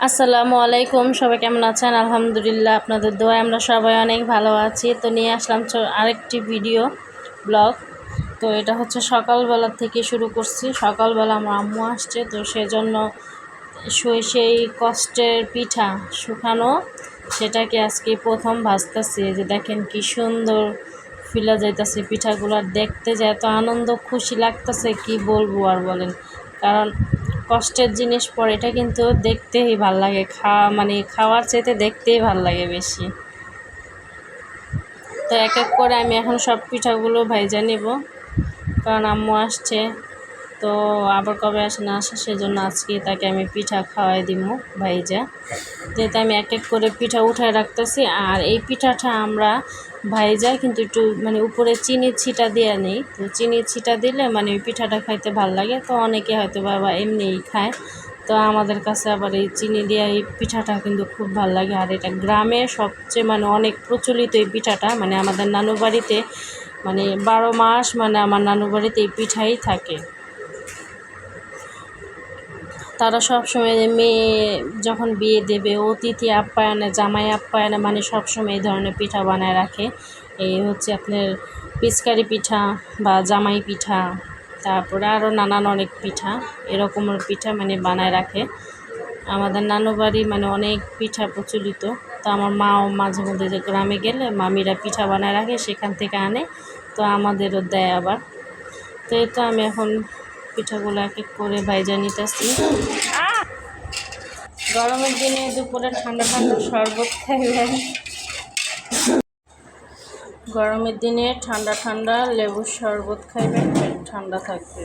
আসসালামু আলাইকুম, সবাই কেমন আছেন? আলহামদুলিল্লাহ, আপনাদের দোয়ায় আমরা সবাই অনেক ভালো আছি। তো নিয়ে আসলাম আরেকটি ভিডিও ব্লগ। তো এটা হচ্ছে সকালবেলা থেকে শুরু করছি। সকালবেলা আমার আম্মু আসছে, তো সেজন্য সেই কষ্টের পিঠা শুকানো সেটাকে আজকে প্রথম ভাজতেছি। যে দেখেন কি সুন্দর ফিলা যাইতেছে পিঠাগুলো, দেখতে যে এত আনন্দ খুশি লাগতেছে কি বলবো আর বলেন। কারণ কষ্টের জিনিস পরে এটা কিন্তু দেখতেই ভাল লাগে, খাওয়ার চাইতে দেখতেই ভাল লাগে বেশি। তো এক এক করে আমি এখন সব পিঠাগুলো ভাইজা নেব, কারণ আম্মু আসছে। তো আবার কবে আসে না আসে, সেজন্য আজকে তাকে আমি পিঠা খাওয়াই দিব ভাইজা। যেহেতু আমি এক এক করে পিঠা উঠায় রাখতেছি। আর এই পিঠাটা আমরা ভাইজা কিন্তু একটু উপরে চিনি ছিটা দিয়ে নিই। তো চিনি ছিটা দিলে ওই পিঠাটা খাইতে ভাল লাগে। তো অনেকে হয়তো বাবা এমনিই খায়, তো আমাদের কাছে আবার এই চিনি দিয়ে এই পিঠাটা কিন্তু খুব ভাল লাগে। আর এটা গ্রামে সবচেয়ে অনেক প্রচলিত এই পিঠাটা। আমাদের নানু বাড়িতে 12 মাস আমার নানু বাড়িতে এই পিঠাই থাকে। তারা সবসময় মেয়ে যখন বিয়ে দেবে, অতিথি আপ্যায়নে, জামাই আপ্যায়নে সবসময় এই ধরনের পিঠা বানায় রাখে। এই হচ্ছে আপনার পিচকারি পিঠা বা জামাই পিঠা, তারপরে আরও নানান অনেক পিঠা, এরকমের পিঠা বানায় রাখে। আমাদের নানু বাড়ি অনেক পিঠা প্রচলিত। তো আমার মাও মাঝে মধ্যে যে গ্রামে গেলে মামিরা পিঠা বানায় রাখে, সেখান থেকে আনে, তো আমাদেরও দেয় আবার। তো এই তো আমি এখন পিঠাগুলো এক এক করে ভাইজা নিতেছি। গরমের দিনে দুপুরে ঠান্ডা ঠান্ডা শরবত খাইলেন, গরমের দিনে ঠান্ডা ঠান্ডা লেবুর শরবত খাইবেন, পেট ঠান্ডা থাকবে।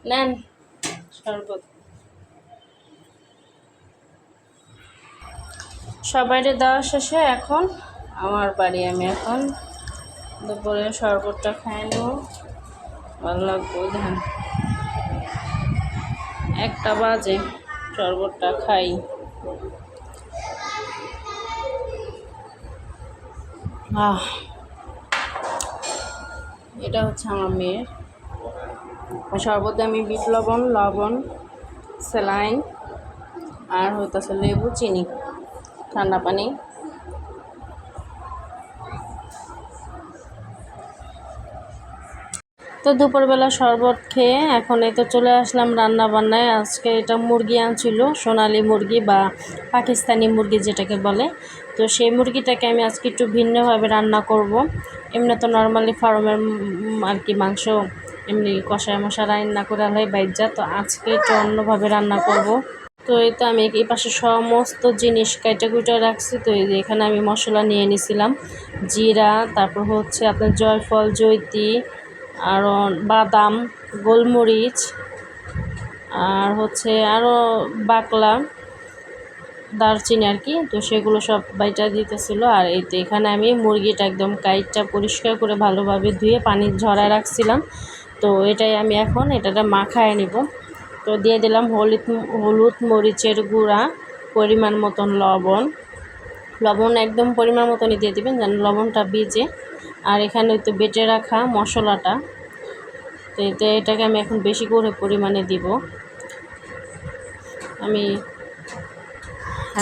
নেন শরবত। সবাইরে দেওয়া শেষে এখন আমার বাড়ি, আমি এখন দুপুরে শরবতটা খাই নেব। ভালো লাগবে, ধান 1টা বাজে, শরবতটা খাই। এটা হচ্ছে আমার মেয়ের শরবতে আমি বিট লবণ, স্যালাইন আর হইতেছে লেবু, চিনি, ঠান্ডা পানি। তো দুপুরবেলা শরবত খেয়ে এখন এই তো চলে আসলাম রান্না বান্নায়। আজকে এটা মুরগি আনছিল, সোনালি মুরগি বা পাকিস্তানি মুরগি যেটাকে বলে। তো সেই মুরগিটাকে আমি আজকে একটু ভিন্নভাবে রান্না করব। এমনি তো নর্মালি ফার্মের আর কি মাংস এমনি কষায় মশা রান্না করে হয় বাইজা, তো আজকে একটু অন্যভাবে রান্না করব। তো এই তো আমি এই পাশে সমস্ত জিনিস কাইটা কুইটা রাখছি। তো এই যে এখানে আমি মশলা নিয়ে নিছিলাম, জিরা, তারপর হচ্ছে আপনার জয়ফল, জৈতি, আর বাদাম, গোলমরিচ, আর হচ্ছে আরও বাকলা, দারচিনি আর কি। তো সেগুলো সব বাইটা দিতেছিল। আর এই তো এখানে আমি মুরগিটা একদম কাইটটা পরিষ্কার করে ভালোভাবে ধুয়ে পানি ঝরায় রাখছিলাম। তো এটাই আমি এখন এটাটা মাখায় নিব। তো দিয়ে দিলাম হলুদ, মরিচের গুঁড়া, পরিমাণ মতন লবণ একদম পরিমাণ মতনই দিয়ে দিবেন যেন লবণটা ভিজে। আর এখানে তো বেটে রাখা মশলাটা, তো এটাকে আমি এখন বেশি করে পরিমাণে দিব। আমি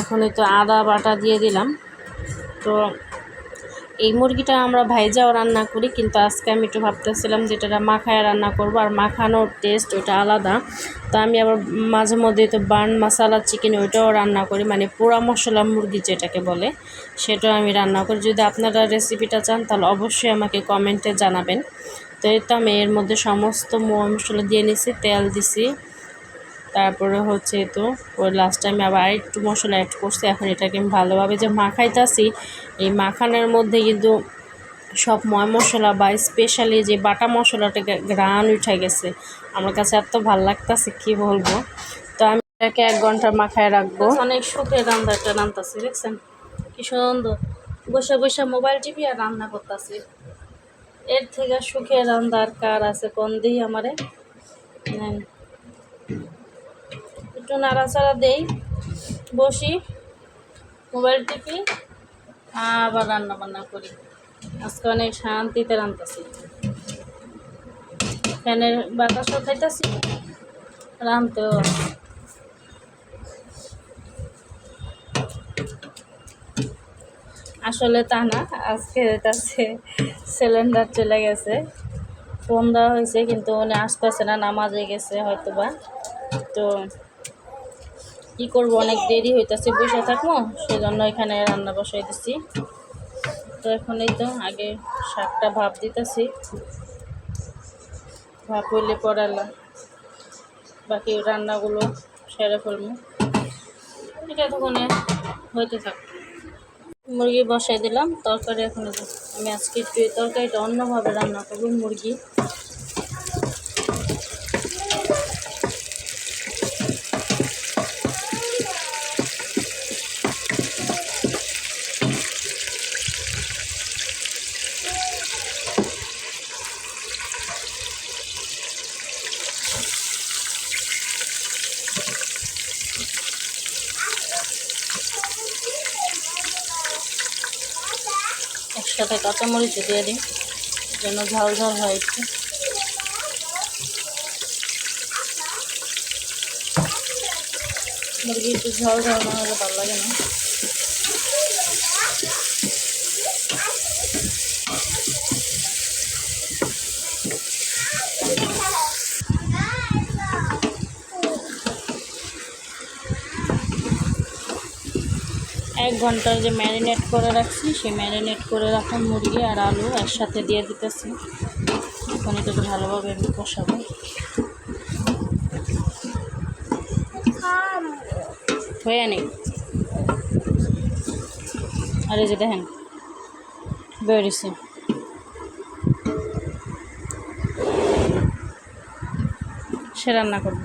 এখন তো আদা বাটা দিয়ে দিলাম। তো এই মুরগিটা আমরা ভাইজাও রান্না করি, কিন্তু আজকে আমি একটু ভাবতেছিলাম যেটা মাখায় রান্না করব, আর মাখানোর টেস্ট ওটা আলাদা। তো আমি আবার মাঝে মধ্যে তো বার্ন মশলা চিকেন ওইটাও রান্না করি, পোড়া মশলা মুরগি যেটাকে বলে, সেটাও আমি রান্না করি। যদি আপনারা রেসিপিটা চান তাহলে অবশ্যই আমাকে কমেন্টে জানাবেন। তো এই তো আমি এর মধ্যে সমস্ত মশলা দিয়ে নিছি, তেল দিছি, তারপরে হচ্ছে তো ওই লাস্টে আমি আবার একটু মশলা অ্যাড করছি। এখন এটাকে আমি ভালোভাবে যে মাখাইতেছি, এই মাখানোর মধ্যে কিন্তু সব ময় মশলা বা স্পেশালি যে বাটা মশলাটা ঘ্রাণ উঠে গেছে, আমার কাছে এত ভালো লাগতেছে কি বলবো। তো আমি এটাকে 1 ঘন্টা মাখায় রাখবো। অনেক সুখে রান্নাটা রান্নাছি, দেখছেন কি সুন্দর, বসে বসে মোবাইল টিভি আর রান্না করতেছি। এর থেকে সুখে রান্নার কার আছে কোন দিই আমারে। একটু নাড়াচাড়া দেই, বসি, মোবাইল টিপি, আবার রান্না বান্না করি। আজকে অনেক শান্তিতে রান্নাছি। ফ্যানের বাতাসও খাইতেছি, রানতেও। আসলে তা না, আজকে তাছে সিলিন্ডার চলে গেছে, ফোন দেওয়া হয়েছে কিন্তু উনি আসতেছে না, নামাজে গেছে হয়তো বা। তো কী করবো, অনেক দেরি হইতেছে, বসে থাকবো, সেজন্য এখানে রান্না বসাই দিচ্ছি। তো এখন এই তো আগে শাকটা ভাপ দিতেছি, ভাপ হইলে পড়ালাম বাকি রান্নাগুলো সেরে ফেলবো। এটা তখন হইতে থাক। মুরগি বসাই দিলাম, তরকারি এখন আমি আজকে একটু এই তরকারিটা অন্যভাবে রান্না করবো। মুরগি একসাথে কাঁচামরিচ দিয়ে দিই যেন ঝাল ঝাল হয় একটু। মুরগি একটু ঝাল ঝাল না হলে ভালো লাগে না। এক ঘন্টার যে ম্যারিনেট করে রাখছি, সেই ম্যারিনেট করে রাখা মুরগি আর আলু একসাথে দিয়ে দিতেছি। এখন এটাকে ভালোভাবে আমি কষাবো। হয়ে নেই, আর এই যে দেখেন বেরিয়েছে। সে রান্না করবো,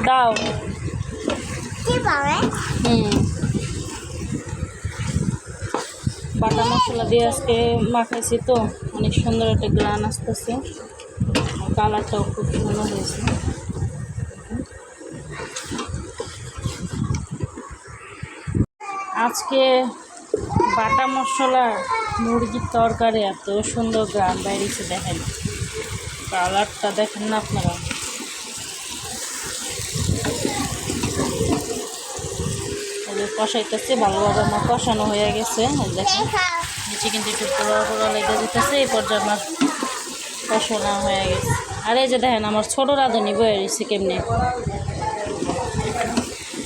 দাও। বাটা মশলা দিয়ে আজকে মাখাইছি, তো অনেক সুন্দর একটা গ্রান আসতেছে, কালারটাও খুব সুন্দর হয়েছে। আজকে বাটা মশলা মুরগির তরকারি এত সুন্দর গ্রান বাইরেছে, দেখেন কালারটা দেখেন না আপনারা। কষাইতেছে ভালোভাবে, আমার কষানো হয়ে গেছে। দেখেন নিচে কিন্তু একটু পোড়া পোড়া লেগে যেতেছে, এই পর্যায়ে আমার কষানো হয়ে গেছে। আর এই যে দেখেন আমার ছোটো রাঁধুনি বয়ে রয়েছে কেমনি,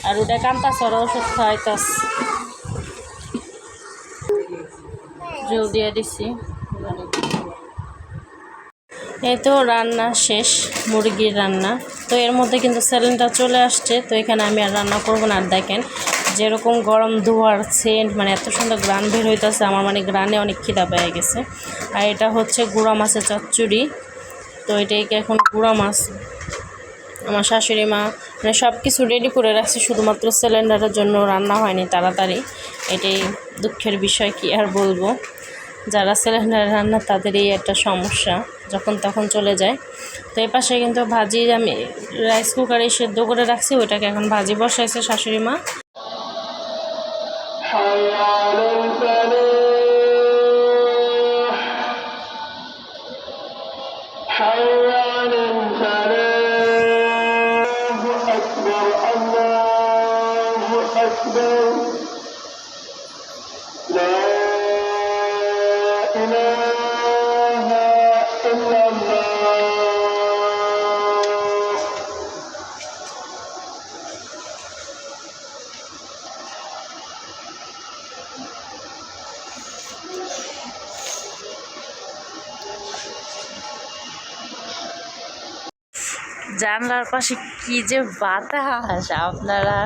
আর ওটা কান্তাছে, ওরা ওষুধ খাওয়াইতাস। জল দিয়ে দিছি। এই তো রান্না শেষ, মুরগির রান্না। তো এর মধ্যে কিন্তু সিলিন্ডার চলে আসছে, তো এখানে আমি আর রান্না করবো না। আর দেখেন যেরকম গরম ধোয়ার সেন্ট, মানে এত সুন্দর গ্রান বের হইতেছে, আমার মানে গ্রানে অনেক খিদা পেয়ে গেছে। আর এটা হচ্ছে গুঁড়া মাছের চচ্চড়ি। তো এটাকে এখন গুঁড়া মাছ আমার শাশুড়ি মা মানে সব কিছু রেডি করে রাখছে, শুধুমাত্র সিলিন্ডারের জন্য রান্না হয়নি তাড়াতাড়ি। এটাই দুঃখের বিষয়, কি আর বলবো। যারা সিলিন্ডারে রান্না তাদেরই একটা সমস্যা, যখন তখন চলে যায়। তো এই পাশে কিন্তু ভাজি আমি রাইস কুকারে সেদ্ধ করে রাখছি, ওইটাকে এখন ভাজি বসাইছে শাশুড়ি মা। জানলার পাশে কি যে বাতাস, আপনারা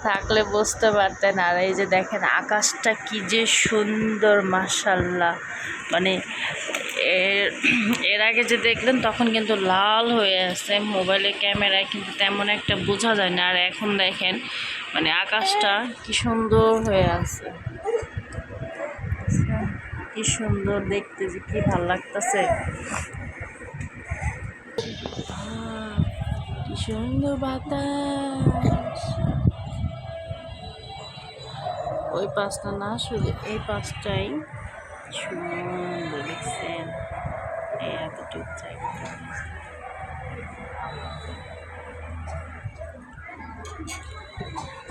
থাকলে বুঝতে পারতেন। আর এই যে দেখেন আকাশটা কি যে সুন্দর, মাশাআল্লাহ। মানে এর আগে যে দেখলেন তখন কিন্তু লাল হয়ে আছে, মোবাইলের ক্যামেরায় কিন্তু তেমন একটা বোঝা যায় না। আর এখন দেখেন মানে আকাশটা কি সুন্দর হয়ে আছে, কি সুন্দর দেখতে, যে কি ভালো লাগতেছে, কি সুন্দর বাতাস। ওই পাশটা না, শুধু এই পাশটাই সুন্দর দেখছেন।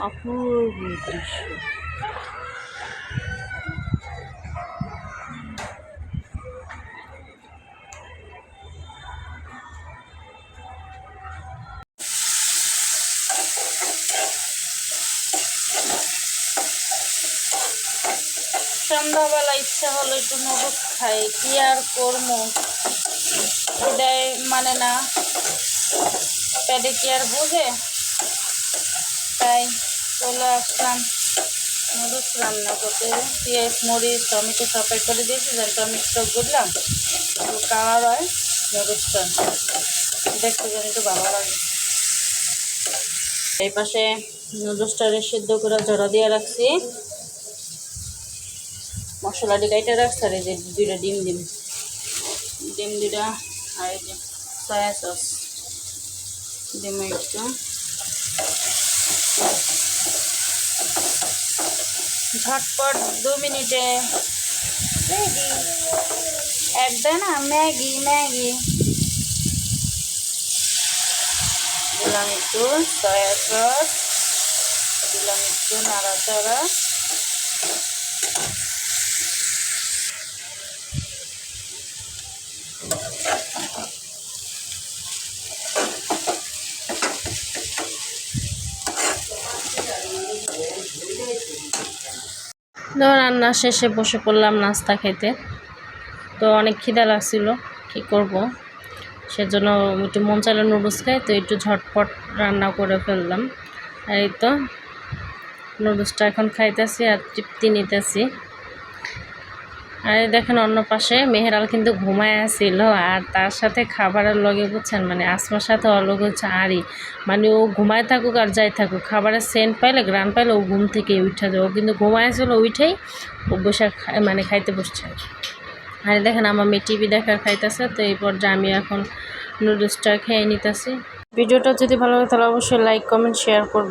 অপূর্ব দৃশ্য। সন্ধ্যাবেলা ইচ্ছা হলো একটু নুডলস খাই, কি আর করবো, এটাই মানে না, পেটে কি আর বুঝে, তাই চলে আসলাম নুডলস রান্না করতে। পেঁয়াজ মরিচ টমেটো সাফাই করে দিয়েছি, যেন টমেটো বুঝলাম একটু কালার হয়, নুডলসটা দেখতে যেন একটু ভালো লাগে। এই পাশে নুডলসটারে সিদ্ধ করে জড়া দিয়ে রাখছি, মশলাটি গাইটা রাখছি, আর এই যে দুইটা ডিম দুইটা, আর এই যে সয়া সস ডিম একটু ঝটপট 2 মিনিটে রেডি। একদম না ম্যাগি দিলাম একটু সয়া সস, দিলাম একটু নাড়াচাড়া, রান্না শেষে বসে পড়লাম নাস্তা খেতে। তো অনেক খিদা লাগছিল, কী করব, সেজন্য একটু মন চাইলো নুডলস খাই, তো একটু ঝটপট রান্না করে ফেললাম। আর এই তো নুডলসটা এখন খাইতেছি আর তৃপ্তি নিতেছি। আর দেখেন অন্য পাশে মেহেরাল কিন্তু ঘুমায় আসছিল, আর তার সাথে খাবারের লগে বুঝছেন, মানে আসমার সাথে অলগ হচ্ছে আরই, মানে ও ঘুমায় থাকুক আর যাই থাকুক, খাবারের সেন্ট পাইলে গ্রান পাইলে ও ঘুম থেকে উঠে যায়। ও কিন্তু ঘুমায় আসছিল, উঠেই ও বসে মানে খাইতে বসছে। আর দেখেন আমার মেয়ে টিভি দেখার খাইতেছে। তো এই পর্যায়ে আমি এখন নুডলসটা খেয়ে নিতেছি। ভিডিওটা যদি ভালো লাগে তাহলে অবশ্যই লাইক কমেন্ট শেয়ার করবেন।